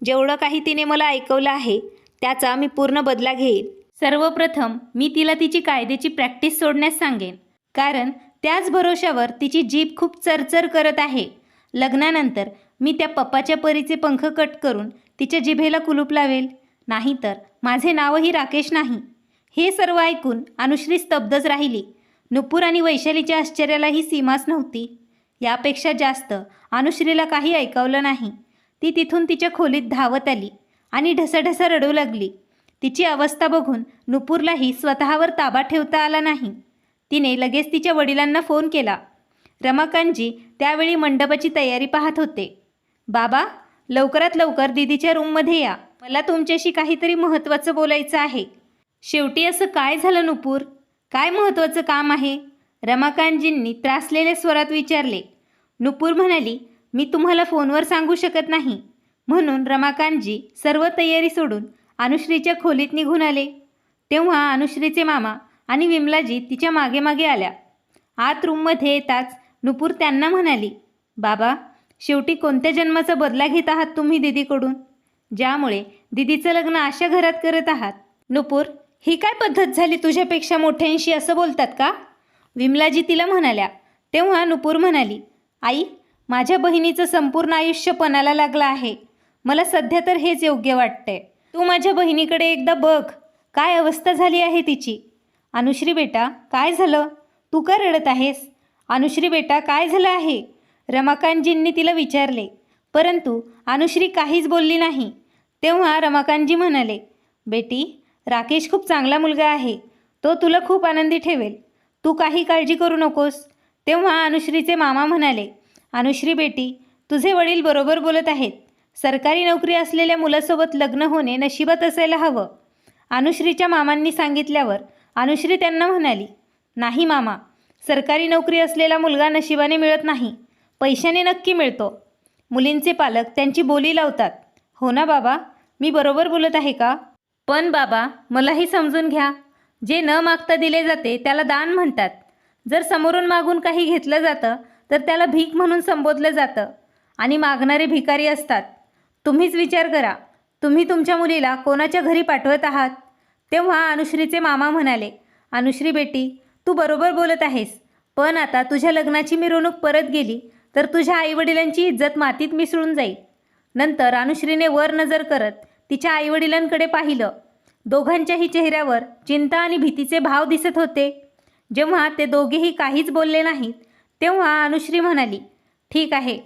जेवढं काही तिने मला ऐकवलं आहे त्याचा मी पूर्ण बदला घेईन. सर्वप्रथम मी तिला तिची कायद्याची प्रॅक्टिस सोडण्यास सांगेन, कारण त्याच भरोशावर तिची जीभ खूप चरचर करत आहे. लग्नानंतर मी त्या पप्पाच्या परीचे पंख कट करून तिच्या जिभेला कुलूप लावेल. नाहीतर माझे नावही राकेश नाही. हे सर्व ऐकून अनुश्री स्तब्धच राहिली. नुपूर आणि वैशालीच्या आश्चर्यालाही सीमाच नव्हती. यापेक्षा जास्त अनुश्रीला काही ऐकवलं नाही. ती तिथून तिच्या खोलीत धावत आली आणि ढसाढसा रडू लागली. तिची अवस्था बघून नुपूरलाही स्वतःवर ताबा ठेवता आला नाही. तिने लगेच तिच्या वडिलांना फोन केला. रमाकांतजी त्यावेळी मंडपाची तयारी पाहत होते. बाबा, लवकरात लवकर दीदीच्या रूममध्ये या. मला तुमच्याशी काहीतरी महत्त्वाचं बोलायचं आहे. शेवटी असं काय झालं नुपूर? काय महत्त्वाचं काम आहे? रमाकांतजींनी त्रासलेल्या स्वरात विचारले. नुपूर म्हणाली, मी तुम्हाला फोनवर सांगू शकत नाही. म्हणून रमाकांतजी सर्व तयारी सोडून अनुश्रीच्या खोलीत निघून आले. तेव्हा अनुश्रीचे मामा आणि विमलाजी तिच्या मागे मागे आल्या. आत रूममध्ये येताच नुपूर त्यांना म्हणाली, बाबा, शेवटी कोणत्या जन्माचा बदला घेत आहात तुम्ही दीदीकडून, ज्यामुळे दीदीचं लग्न अशा घरात करत आहात? नुपूर, ही काय पद्धत झाली तुझ्यापेक्षा मोठ्यांशी असं बोलतात का? विमलाजी तिला म्हणाल्या. तेव्हा नुपूर म्हणाली, आई, माझ्या बहिणीचं संपूर्ण आयुष्य पणाला लागलं आहे. मला सध्या तर हेच योग्य वाटतंय. तू माझ्या बहिणीकडे एकदा बघ, काय अवस्था झाली आहे तिची. अनुश्री बेटा, काय झालं? तू का रडत आहेस? अनुश्री बेटा, काय झालं आहे? रमाकांतजींनी तिला विचारले. परंतु अनुश्री काहीच बोलली नाही. तेव्हा रमाकांतजी म्हणाले, बेटी, राकेश खूप चांगला मुलगा आहे. तो तुला खूप आनंदी ठेवेल. तू काही काळजी करू नकोस. तेव्हा अनुश्रीचे मामा म्हणाले, अनुश्री बेटी, तुझे वडील बरोबर बोलत आहेत. सरकारी नोकरी असलेल्या मुलासोबत लग्न होणे नशिबात असायला हवं. अनुश्रीच्या मामांनी सांगितल्यावर अनुश्री त्यांना म्हणाली, नाही मामा, सरकारी नोकरी असलेला मुलगा नशिबाने मिळत नाही, पैशाने नक्की मिळतो. मुलींचे पालक त्यांची बोली लावतात. हो ना बाबा, मी बरोबर बोलत आहे का? पण बाबा, मलाही समजून घ्या. जे न मागता दिले जाते त्याला दान म्हणतात. जर समोरून मागून काही घेतलं जातं तर त्याला भीक म्हणून संबोधलं जातं आणि मागणारे भिकारी असतात. तुम्हीच विचार करा, तुम्ही तुमच्या मुलीला कोणाच्या घरी पाठवत आहात? तेव्हा अनुश्रीचे मामा म्हणाले, अनुश्री बेटी, तू बरोबर बोलत आहेस. पण आता तुझ्या लग्नाची मिरवणूक परत गेली तर तुझ्या आईवडिलांची इज्जत मातीत मिसळून जाईल. नंतर अनुश्रीने वर नजर करत तिच्या आईवडिलांकडे पाहिलं. दोघांच्याही चेहऱ्यावर चिंता आणि भीतीचे भाव दिसत होते. जेव्हा ते दोघेही काहीच बोलले नाहीत तेव्हा अनुश्री म्हणाली, ठीक आहे,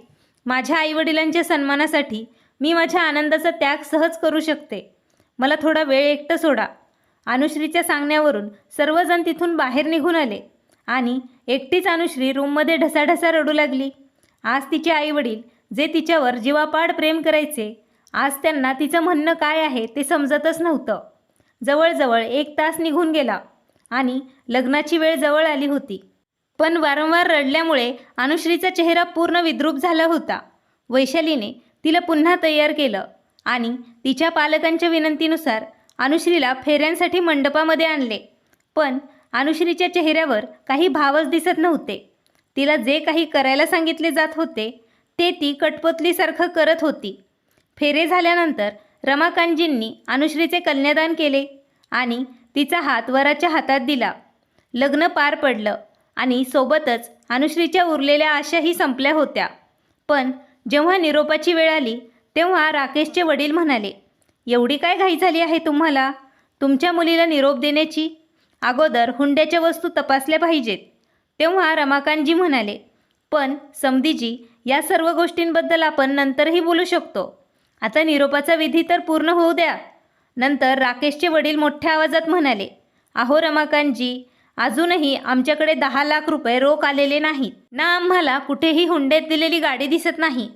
माझ्या आईवडिलांच्या सन्मानासाठी मी माझ्या आनंदाचा त्याग सहज करू शकते. मला थोडा वेळ एकटं सोडा. अनुश्रीच्या सांगण्यावरून सर्वजण तिथून बाहेर निघून आले आणि एकटीच अनुश्री रूममध्ये ढसाढसा रडू लागली. आज तिचे आईवडील जे तिच्यावर जीवापाड प्रेम करायचे, आज त्यांना तिचं म्हणणं काय आहे ते समजतच नव्हतं. जवळजवळ 1 तास निघून गेला आणि लग्नाची वेळ जवळ आली होती. पण वारंवार रडल्यामुळे अनुश्रीचा चेहरा पूर्ण विद्रूप झाला होता. वैशालीने तिला पुन्हा तयार केलं आणि तिच्या पालकांच्या विनंतीनुसार अनुश्रीला फेऱ्यांसाठी मंडपामध्ये आणले. पण अनुश्रीच्या चेहऱ्यावर काही भावच दिसत नव्हते. तिला जे काही करायला सांगितले जात होते ते ती कठपुतलीसारखं करत होती. फेरे झाल्यानंतर रमाकांतजींनी अनुश्रीचे कन्यादान केले आणि तिचा हात वराच्या हातात दिला. लग्न पार पडलं आणि सोबतच अनुश्रीच्या उरलेल्या आशाही संपल्या होत्या. पण जेव्हा निरोपाची वेळ आली तेव्हा राकेशचे वडील म्हणाले, एवढी काय घाई झाली आहे तुम्हाला तुमच्या मुलीला निरोप देण्याची? अगोदर हुंड्याच्या वस्तू तपासल्या पाहिजेत. तेव्हा रमाकांतजी म्हणाले, पण समधीजी, या सर्व गोष्टींबद्दल आपण नंतरही बोलू शकतो. आता निरोपाचा विधी तर पूर्ण होऊ द्या. नंतर राकेशचे वडील मोठ्या आवाजात म्हणाले, अहो रमाकांतजी, अजूनही आमच्याकडे 10 लाख रुपये रोख आलेले नाहीत ना, आम्हाला कुठेही हुंड्यात दिलेली गाडी दिसत नाही.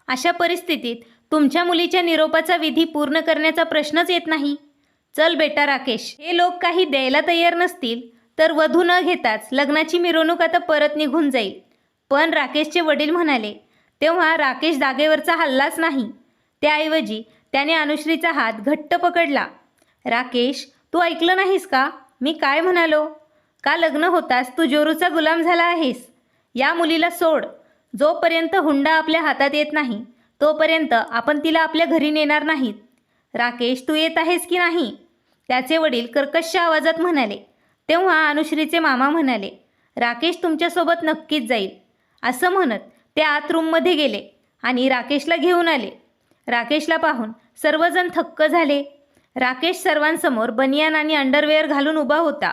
अशा परिस्थितीत तुमच्या मुलीच्या निरोपाचा विधी पूर्ण करण्याचा प्रश्नच येत नाही. चल बेटा राकेश, हे लोक काही द्यायला तयार नसतील तर वधू न घेताच लग्नाची मिरवणूक आता परत निघून जाईल. पण राकेशचे वडील म्हणाले. तेव्हा राकेश जागेवरचा हल्लाच नाही. त्याऐवजी त्याने अनुश्रीचा हात घट्ट पकडला. राकेश, तू ऐकलं नाहीस का मी काय म्हणालो? का लग्न होतास तू जोरूचा गुलाम झाला आहेस? या मुलीला सोड. जोपर्यंत हुंडा आपल्या हातात येत नाही तोपर्यंत आपण तिला आपल्या घरी नेणार नाहीत. राकेश, तू येत आहेस की नाही? त्याचे वडील कर्कश आवाजात म्हणाले. तेव्हा अनुश्रीचे मामा म्हणाले, राकेश तुमच्यासोबत नक्कीच जाईल. असं म्हणत ते आत रूममध्ये गेले आणि राकेशला घेऊन आले. राकेशला पाहून सर्वजण थक्क झाले. राकेश सर्वांसमोर बनियान आणि अंडरवेअर घालून उभा होता.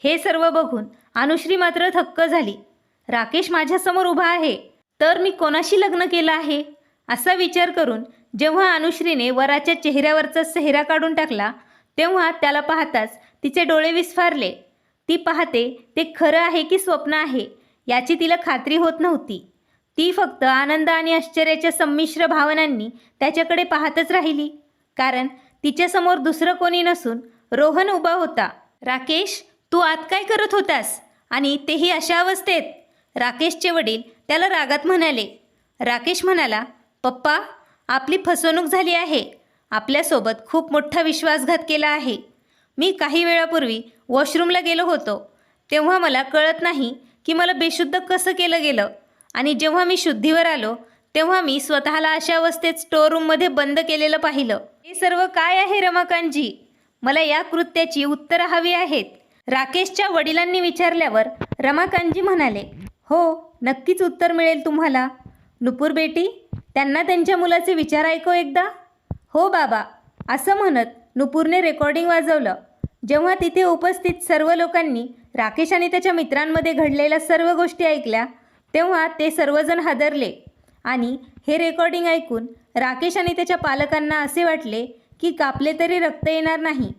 हे सर्व बघून अनुश्री मात्र थक्क झाली. राकेश माझ्यासमोर उभा आहे तर मी कोणाशी लग्न केलं आहे असा विचार करून जेव्हा अनुश्रीने वराच्या चेहऱ्यावरचा चेहरा काढून टाकला तेव्हा त्याला पाहताच तिचे डोळे विस्फारले. ती पाहते ते खरं आहे की स्वप्न आहे याची तिला खात्री होत नव्हती. ती फक्त आनंद आणि आश्चर्याच्या संमिश्र भावनांनी त्याच्याकडे पाहतच राहिली. कारण तिच्यासमोर दुसरं कोणी नसून रोहन उभा होता. राकेश, तू आत काय करत होतास आणि तेही अशा अवस्थेत? राकेशचे वडील त्याला रागात म्हणाले. राकेश म्हणाला, पप्पा, आपली फसवणूक झाली आहे. आपल्यासोबत खूप मोठा विश्वासघात केला आहे. मी काही वेळापूर्वी वॉशरूमला गेलो होतो तेव्हा मला कळत नाही की मला बेशुद्ध कसं केलं गेलं आणि जेव्हा मी शुद्धीवर आलो तेव्हा मी स्वतःला अशा अवस्थेत स्टोअर रूममध्ये बंद केलेलं पाहिलं. हे सर्व काय आहे रमाकांतजी? मला या कृत्याची उत्तरं हवी आहेत. राकेशच्या वडिलांनी विचारल्यावर रमाकांतजी म्हणाले, हो, नक्कीच उत्तर मिळेल तुम्हाला. नुपूर बेटी, त्यांना त्यांच्या मुलाचे विचार ऐकव एकदा. हो बाबा, असं म्हणत नुपूरने रेकॉर्डिंग वाजवलं. जेव्हा तिथे उपस्थित सर्व लोकांनी राकेश आणि त्याच्या मित्रांमध्ये घडलेल्या सर्व गोष्टी ऐकल्या तेव्हा ते सर्वजण हादरले आणि हे रेकॉर्डिंग ऐकून राकेश आणि त्याच्या पालकांना असे वाटले की कापले तरी रक्त येणार नाही.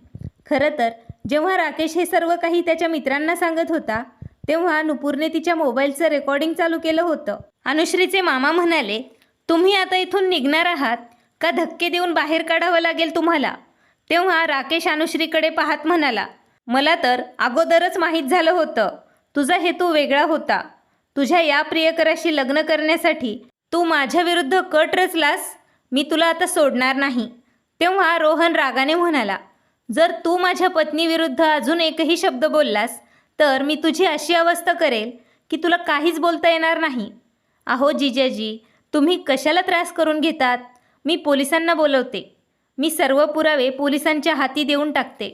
खरं तर जेव्हा राकेश हे सर्व काही त्याच्या मित्रांना सांगत होता तेव्हा नुपूरने तिच्या मोबाईलचं रेकॉर्डिंग चालू केलं होतं. अनुश्रीचे मामा म्हणाले, तुम्ही आता इथून निघणार आहात का धक्के देऊन बाहेर काढावं लागेल तुम्हाला? तेव्हा राकेश अनुश्रीकडे पाहत म्हणाला, मला तर अगोदरच माहीत झालं होतं तुझा हेतू वेगळा होता. तुझ्या या प्रियकराशी लग्न करण्यासाठी तू माझ्या विरुद्ध कट रचलास. मी तुला आता सोडणार नाही. तेव्हा रोहन रागाने म्हणाला, जर तू माझ्या पत्नीविरुद्ध अजून एकही शब्द बोललास तर मी तुझी अशी अवस्था करेल की तुला काहीच बोलता येणार नाही. अहो जिजाजी, तुम्ही कशाला त्रास करून घेतात? मी पोलिसांना बोलवते. मी सर्व पुरावे पोलिसांच्या हाती देऊन टाकते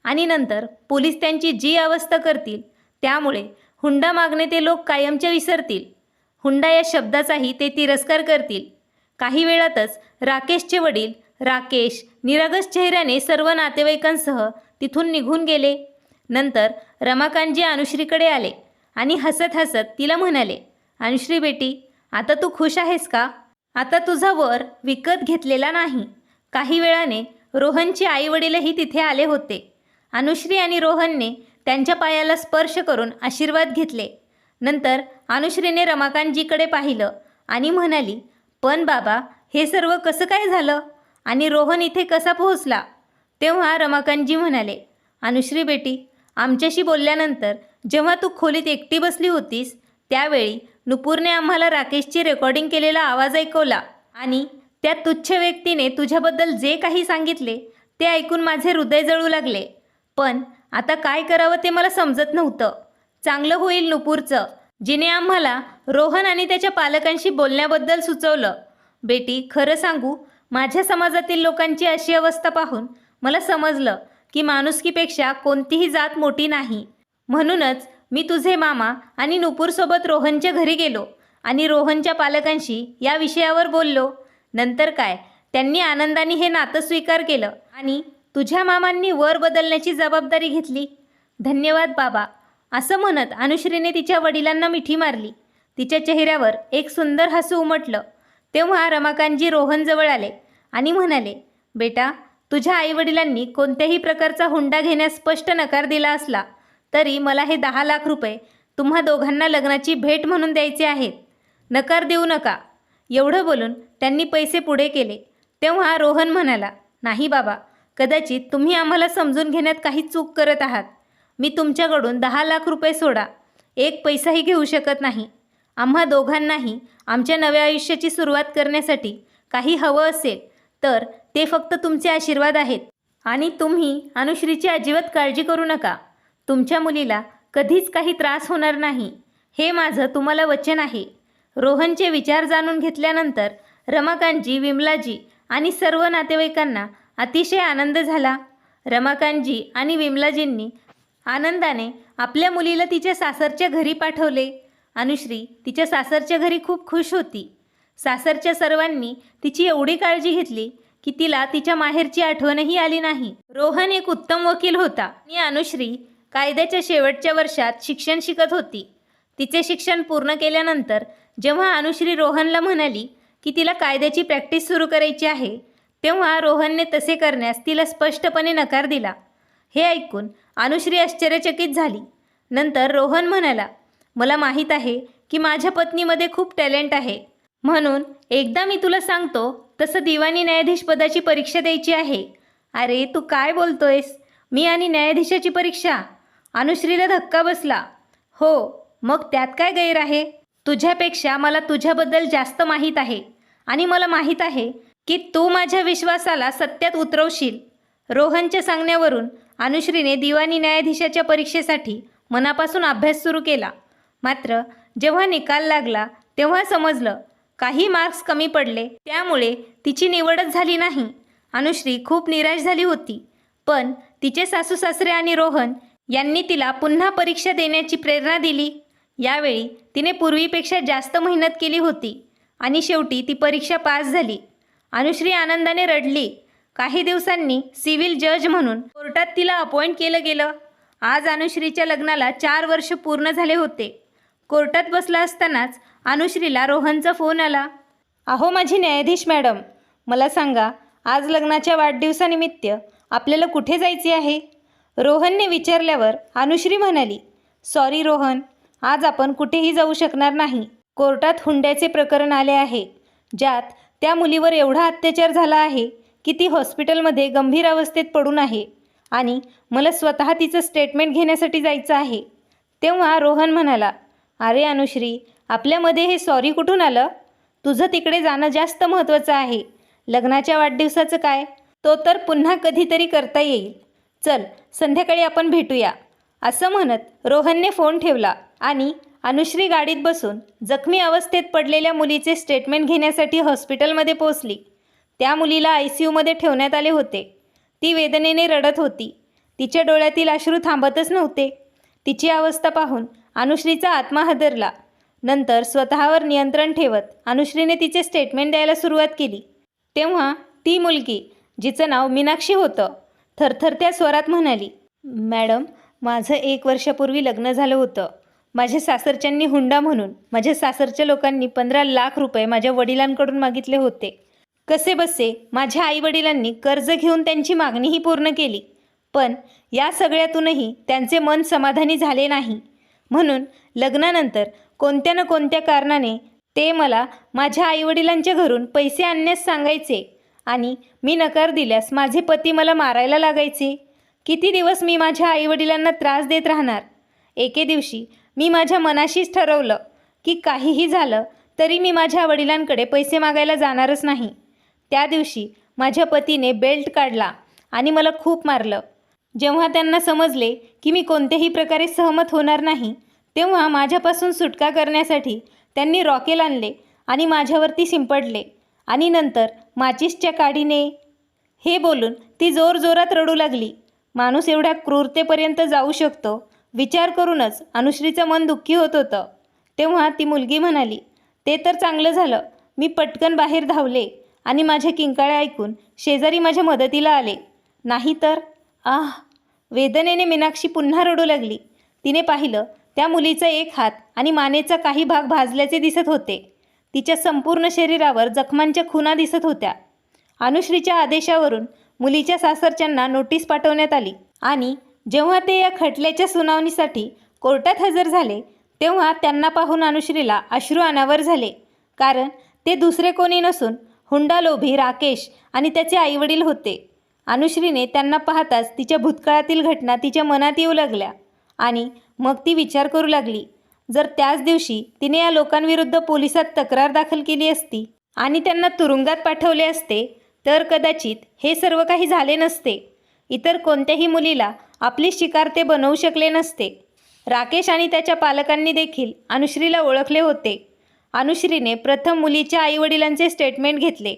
आणि नंतर पोलीस त्यांची जी अवस्था करतील त्यामुळे हुंडा मागणे ते लोक कायमचे विसरतील. हुंडा या शब्दाचाही ते तिरस्कार करतील. काही वेळातच राकेशचे वडील राकेश निरागस चेहऱ्याने सर्व नातेवाईकांसह तिथून निघून गेले. नंतर रमाकांतजी अनुश्रीकडे आले आणि हसत हसत तिला म्हणाले, अनुश्री बेटी, आता तू खुश आहेस का? आता तुझा वर विकत घेतलेला नाही. काही वेळाने रोहनचे आईवडीलही तिथे आले होते. अनुश्री आणि रोहनने त्यांच्या पायाला स्पर्श करून आशीर्वाद घेतले. नंतर अनुश्रीने रमाकांतजीकडे पाहिलं आणि म्हणाली, पण बाबा, हे सर्व कसं काय झालं आणि रोहन इथे कसा पोहोचला? तेव्हा रमाकांतजी म्हणाले, अनुश्री बेटी, आमच्याशी बोलल्यानंतर जेव्हा तू खोलीत एकटी बसली होतीस त्यावेळी नुपूरने आम्हाला राकेशची रेकॉर्डिंग केलेला आवाज ऐकवला आणि त्या तुच्छ व्यक्तीने तुझ्याबद्दल जे काही सांगितले ते ऐकून माझे हृदय जळू लागले. पण आता काय करावं ते मला समजत नव्हतं. चांगलं होईल नुपूरचं, जिने आम्हाला रोहन आणि त्याच्या पालकांशी बोलण्याबद्दल सुचवलं. बेटी, खरं सांगू, माझ्या समाजातील लोकांची अशी अवस्था पाहून मला समजलं की माणुसकीपेक्षा कोणतीही जात मोठी नाही. म्हणूनच मी तुझे मामा आणि नुपूरसोबत रोहनच्या घरी गेलो आणि रोहनच्या पालकांशी या विषयावर बोललो. नंतर काय, त्यांनी आनंदाने हे नातं स्वीकार केलं आणि तुझ्या मामांनी वर बदलण्याची जबाबदारी घेतली. धन्यवाद बाबा. असं म्हणत अनुश्रीने तिच्या वडिलांना मिठी मारली. तिच्या चेहऱ्यावर एक सुंदर हसू उमटलं. तेव्हा रमाकांतजी रोहनजवळ आले आणि म्हणाले, बेटा, तुझ्या आईवडिलांनी कोणत्याही प्रकारचा हुंडा घेण्यास स्पष्ट नकार दिला असला तरी मला हे 10 लाख रुपये तुम्हा दोघांना लग्नाची भेट म्हणून द्यायचे आहेत. नकार देऊ नका. एवढं बोलून त्यांनी पैसे पुढे केले. तेव्हा रोहन म्हणाला, नाही बाबा, कदाचित तुम्ही आम्हाला समजून घेण्यात काही चूक करत आहात. मी तुमच्याकडून 10 लाख रुपये सोडा एक पैसाही घेऊ शकत नाही. आम्हा दोघांनाही आमच्या नव्या आयुष्याची सुरुवात करण्यासाठी काही हवं असेल तर ते फक्त तुमचे आशीर्वाद आहेत. आणि तुम्ही अनुश्रीची अजिबात काळजी करू नका. तुमच्या मुलीला कधीच काही त्रास होणार नाही, हे माझं तुम्हाला वचन आहे. रोहनचे विचार जाणून घेतल्यानंतर रमाकांतजी, विमलाजी आणि सर्व नातेवाईकांना अतिशय आनंद झाला. रमाकांतजी आणि विमलाजींनी आनंदाने आपल्या मुलीला तिच्या सासरच्या घरी पाठवले. अनुश्री तिच्या सासरच्या घरी खूप खुश होती. सासरच्या सर्वांनी तिची एवढी काळजी घेतली की तिला तिच्या माहेरची आठवणही आली नाही. रोहन एक उत्तम वकील होता आणि अनुश्री कायद्याच्या शेवटच्या वर्षात शिक्षण शिकत होती. तिचे शिक्षण पूर्ण केल्यानंतर जेव्हा अनुश्री रोहनला म्हणाली की तिला कायद्याची प्रॅक्टिस सुरू करायची आहे, तेव्हा रोहनने तसे करण्यास तिला स्पष्टपणे नकार दिला. हे ऐकून अनुश्री आश्चर्यचकित झाली. नंतर रोहन म्हणाला, मला माहीत आहे की माझ्या पत्नीमध्ये खूप टॅलेंट आहे, म्हणून एकदा मी तुला सांगतो तसं दिवाणी न्यायाधीश पदाची परीक्षा द्यायची आहे. अरे, तू काय बोलतोयस? मी आणि न्यायाधीशाची परीक्षा? अनुश्रीला धक्का बसला. हो, मग त्यात काय गैर आहे? तुझ्यापेक्षा मला तुझ्याबद्दल जास्त माहीत आहे आणि मला माहीत आहे की तू माझ्या विश्वासाला सत्यात उतरवशील. रोहनच्या सांगण्यावरून अनुश्रीने दिवाणी न्यायाधीशाच्या परीक्षेसाठी मनापासून अभ्यास सुरू केला. मात्र जेव्हा निकाल लागला तेव्हा समजलं काही मार्क्स कमी पडले, त्यामुळे तिची निवडच झाली नाही. अनुश्री खूप निराश झाली होती. पण तिचे सासू सासरे आणि रोहन यांनी तिला पुन्हा परीक्षा देण्याची प्रेरणा दिली. यावेळी तिने पूर्वीपेक्षा जास्त मेहनत केली होती आणि शेवटी ती परीक्षा पास झाली. अनुश्री आनंदाने रडली. काही दिवसांनी सिव्हिल जज म्हणून कोर्टात तिला अपॉइंट केलं गेलं. आज अनुश्रीच्या लग्नाला 4 वर्ष पूर्ण झाले होते. कोर्टात बसला असतानाच अनुश्रीला रोहनचा फोन आला. अहो माझी न्यायाधीश मॅडम, मला सांगा, आज लग्नाच्या वाढदिवसानिमित्त आपल्याला कुठे जायचे आहे? रोहनने विचारल्यावर अनुश्री म्हणाली, सॉरी रोहन, आज आपण कुठेही जाऊ शकणार नाही. कोर्टात हुंड्याचे प्रकरण आले आहे, ज्यात त्या मुलीवर एवढा अत्याचार झाला आहे की ती हॉस्पिटलमध्ये गंभीर अवस्थेत पडून आहे आणि मला स्वतः तिचं स्टेटमेंट घेण्यासाठी जायचं आहे. तेव्हा रोहन म्हणाला, अरे अनुश्री, आपल्यामध्ये हे सॉरी कुठून आलं? तुझं तिकडे जाणं जास्त महत्त्वाचं आहे. लग्नाच्या वाढदिवसाचं काय, तो तर पुन्हा कधीतरी करता येईल. चल, संध्याकाळी आपण भेटूया. असं म्हणत रोहनने फोन ठेवला आणि अनुश्री गाडीत बसून जखमी अवस्थेत पडलेल्या मुलीचे स्टेटमेंट घेण्यासाठी हॉस्पिटलमध्ये पोहोचली. त्या मुलीला ICUमध्ये ठेवण्यात आले होते. ती वेदनेने रडत होती. तिच्या डोळ्यातील अश्रू थांबतच नव्हते. तिची अवस्था पाहून अनुश्रीचा आत्मा हादरला. नंतर स्वतःवर नियंत्रण ठेवत अनुश्रीने तिचे स्टेटमेंट द्यायला सुरुवात केली. तेव्हा ती मुलगी जिचं नाव मीनाक्षी होतं थरथरत्या स्वरात म्हणाली, मॅडम, माझं 1 वर्षापूर्वी लग्न झालं होतं. माझ्या सासरच्यांनी हुंडा म्हणून माझ्या सासरच्या लोकांनी 15 लाख रुपये माझ्या वडिलांकडून मागितले होते. कसे बसे माझ्या आईवडिलांनी कर्ज घेऊन त्यांची मागणीही पूर्ण केली, पण या सगळ्यातूनही त्यांचे मन समाधानी झाले नाही. म्हणून लग्नानंतर कोणत्या ना कोणत्या कारणाने ते मला माझ्या आईवडिलांच्या घरून पैसे आणण्यास सांगायचे आणि मी नकार दिल्यास माझे पती मला मारायला लागायचे. किती दिवस मी माझ्या आईवडिलांना त्रास देत राहणार. एके दिवशी मी माझ्या मनाशीच ठरवलं की काहीही झालं तरी मी माझ्या वडिलांकडे पैसे मागायला जाणारच नाही. त्या दिवशी माझ्या पतीने बेल्ट काढला आणि मला खूप मारलं. जेव्हा त्यांना समजले की मी कोणत्याही प्रकारे सहमत होणार नाही, तेव्हा माझ्यापासून सुटका करण्यासाठी त्यांनी रॉकेल आणले आणि माझ्यावरती शिंपडले आणि नंतर माचीसच्या काडीने हे बोलून ती जोरजोरात रडू लागली. माणूस एवढ्या क्रूरतेपर्यंत जाऊ शकतो विचार करूनच अनुश्रीचं मन दुःखी होत होतं. तेव्हा ती मुलगी म्हणाली, ते तर चांगलं झालं. मी पटकन बाहेर धावले आणि माझ्या किंकाळ्या ऐकून शेजारी माझ्या मदतीला आले. नाहीतर वेदनेने मीनाक्षी पुन्हा रडू लागली. तिने पाहिलं त्या मुलीचा एक हात आणि मानेचा काही भाग भाजल्याचे दिसत होते. तिच्या संपूर्ण शरीरावर जखमांच्या खुणा दिसत होत्या. अनुश्रीच्या आदेशावरून मुलीच्या सासरच्यांना नोटीस पाठवण्यात आली आणि जेव्हा ते या खटल्याच्या सुनावणीसाठी कोर्टात हजर झाले, तेव्हा त्यांना पाहून अनुश्रीला अश्रू अनावर झाले. कारण ते दुसरे कोणी नसून हुंडालोभी राकेश आणि त्याचे आईवडील होते. अनुश्रीने त्यांना पाहताच तिच्या भूतकाळातील घटना तिच्या मनात येऊ लागल्या आणि मग ती विचार करू लागली, जर त्याच दिवशी तिने या लोकांविरुद्ध पोलिसात तक्रार दाखल केली असती आणि त्यांना तुरुंगात पाठवले असते तर कदाचित हे सर्व काही झाले नसते. इतर कोणत्याही मुलीला आपली शिकार ते बनवू शकले नसते. राकेश आणि त्याच्या पालकांनी देखील अनुश्रीला ओळखले होते. अनुश्रीने प्रथम मुलीच्या आईवडिलांचे स्टेटमेंट घेतले.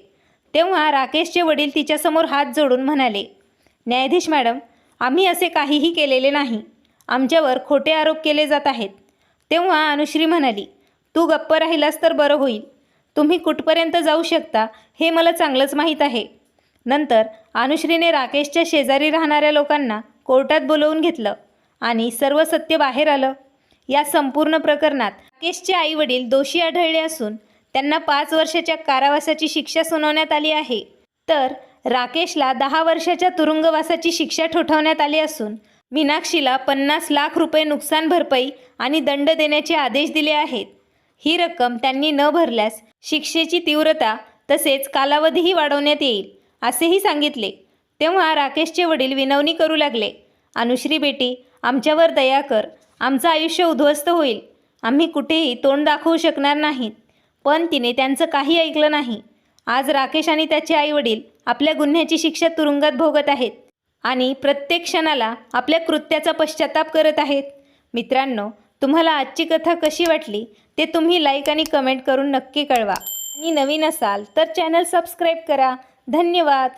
तेव्हा राकेशचे वडील तिच्यासमोर हात जोडून म्हणाले, न्यायाधीश मॅडम, आम्ही असे काहीही केलेले नाही. आमच्यावर खोटे आरोप केले जात आहेत. तेव्हा अनुश्री म्हणाली, तू गप्प राहिलास तर बरं होईल. तुम्ही कुठपर्यंत जाऊ शकता हे मला चांगलंच माहीत आहे. नंतर अनुश्रीने राकेशच्या शेजारी राहणाऱ्या लोकांना कोर्टात बोलवून घेतलं आणि सर्व सत्य बाहेर आलं. या संपूर्ण प्रकरणात राकेशचे आईवडील दोषी आढळले असून त्यांना 5 वर्षाच्या कारावासाची शिक्षा सुनावण्यात आली आहे. तर राकेशला 10 वर्षाच्या तुरुंगवासाची शिक्षा ठोठावण्यात आली असून मीनाक्षीला 50 लाख रुपये नुकसान भरपाई आणि दंड देण्याचे आदेश दिले आहेत. ही रक्कम त्यांनी न भरल्यास शिक्षेची तीव्रता तसेच कालावधीही वाढवण्यात येईल असेही सांगितले. तेव्हा राकेशचे वडील विनवणी करू लागले, अनुश्री बेटी, आमच्यावर दया कर. आमचं आयुष्य उद्ध्वस्त होईल. आम्ही कुठेही तोंड दाखवू शकणार नाहीत. पण तिने त्यांचं काही ऐकलं नाही. आज राकेश आणि त्याचे आईवडील आपल्या गुन्ह्याची शिक्षा तुरुंगात भोगत आहेत आणि प्रत्येक क्षणाला आपल्या कृत्याचा पश्चाताप करत आहेत. मित्रांनो, तुम्हाला आजची कथा कशी वाटली ते तुम्ही लाईक आणि कमेंट करून नक्की कळवा. आणि नवीन असाल तर चॅनल सबस्क्राईब करा. धन्यवाद.